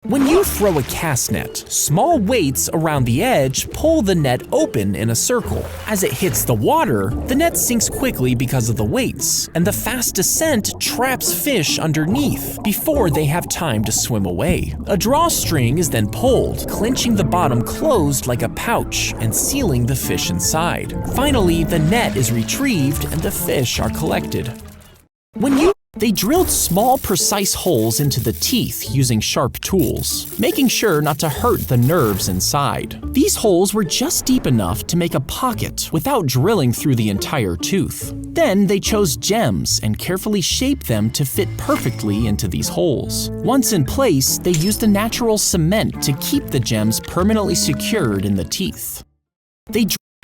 When you throw a cast net, small weights around the edge pull the net open in a circle. As it hits the water, the net sinks quickly because of the weights, and the fast descent traps fish underneath before they have time to swim away. A drawstring is then pulled, clinching the bottom closed like a pouch and sealing the fish inside. Finally, the net is retrieved and the fish are collected. They drilled small, precise holes into the teeth using sharp tools, making sure not to hurt the nerves inside. These holes were just deep enough to make a pocket without drilling through the entire tooth. Then they chose gems and carefully shaped them to fit perfectly into these holes. Once in place, they used a natural cement to keep the gems permanently secured in the teeth.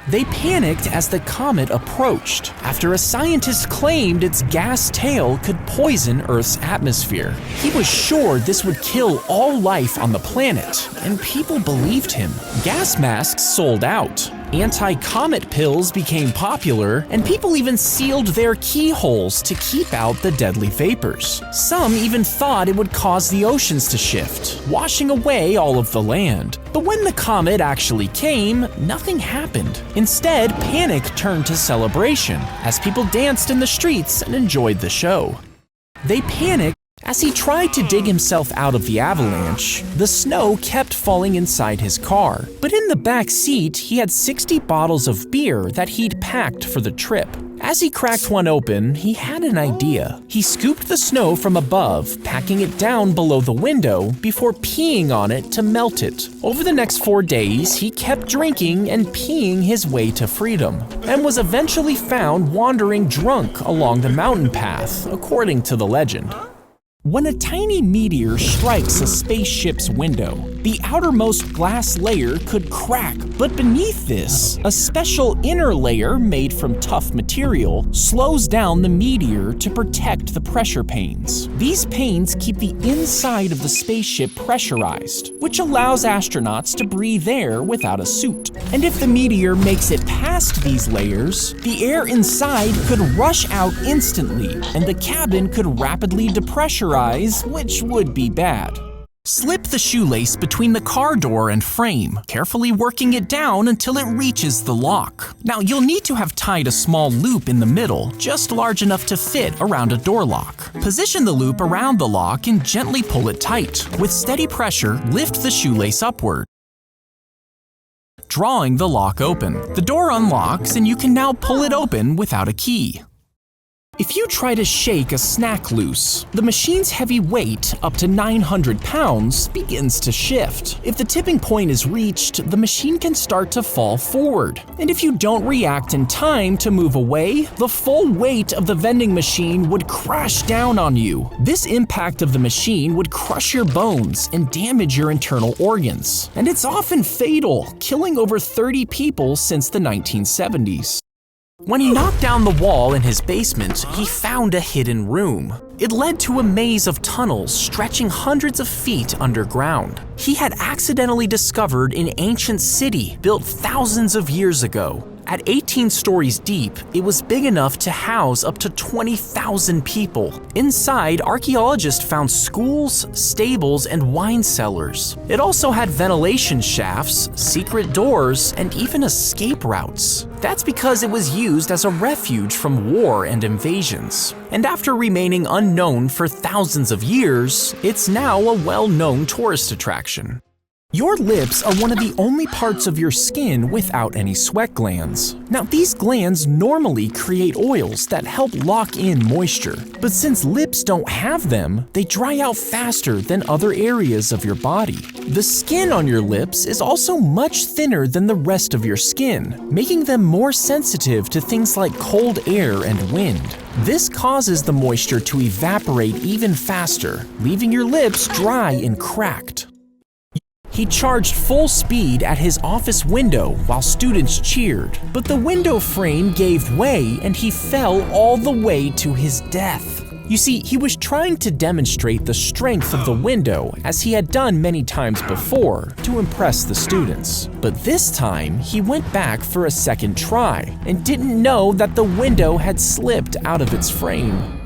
They panicked as the comet approached, after a scientist claimed its gas tail could poison Earth's atmosphere. He was sure this would kill all life on the planet, and people believed him. Gas masks sold out. Anti-comet pills became popular, and people even sealed their keyholes to keep out the deadly vapors. Some even thought it would cause the oceans to shift, washing away all of the land. But when the comet actually came, nothing happened. Instead, panic turned to celebration, as people danced in the streets and enjoyed the show. They panicked as he tried to dig himself out of the avalanche. The snow kept falling inside his car, but in the back seat, he had 60 bottles of beer that he'd packed for the trip. As he cracked one open, he had an idea. He scooped the snow from above, packing it down below the window before peeing on it to melt it. Over the next 4 days, he kept drinking and peeing his way to freedom, and was eventually found wandering drunk along the mountain path, according to the legend. When a tiny meteor strikes a spaceship's window, the outermost glass layer could crack, but beneath this, a special inner layer made from tough material slows down the meteor to protect the pressure panes. These panes keep the inside of the spaceship pressurized, which allows astronauts to breathe air without a suit. And if the meteor makes it past these layers, the air inside could rush out instantly, and the cabin could rapidly depressurize, which would be bad. Slip the shoelace between the car door and frame, carefully working it down until it reaches the lock. Now, you'll need to have tied a small loop in the middle, just large enough to fit around a door lock. Position the loop around the lock and gently pull it tight. With steady pressure, lift the shoelace upward, drawing the lock open. The door unlocks and you can now pull it open without a key. If you try to shake a snack loose, the machine's heavy weight, up to 900 pounds, begins to shift. If the tipping point is reached, the machine can start to fall forward. And if you don't react in time to move away, the full weight of the vending machine would crash down on you. This impact of the machine would crush your bones and damage your internal organs. And it's often fatal, killing over 30 people since the 1970s. When he knocked down the wall in his basement, he found a hidden room. It led to a maze of tunnels stretching hundreds of feet underground. He had accidentally discovered an ancient city built thousands of years ago. At 18 stories deep, it was big enough to house up to 20,000 people. Inside, archaeologists found schools, stables, and wine cellars. It also had ventilation shafts, secret doors, and even escape routes. That's because it was used as a refuge from war and invasions. And after remaining unknown for thousands of years, it's now a well-known tourist attraction. Your lips are one of the only parts of your skin without any sweat glands. Now, these glands normally create oils that help lock in moisture. But since lips don't have them, they dry out faster than other areas of your body. The skin on your lips is also much thinner than the rest of your skin, making them more sensitive to things like cold air and wind. This causes the moisture to evaporate even faster, leaving your lips dry and cracked. He charged full speed at his office window while students cheered, but the window frame gave way and he fell all the way to his death. You see, he was trying to demonstrate the strength of the window, as he had done many times before, to impress the students. But this time, he went back for a second try and didn't know that the window had slipped out of its frame.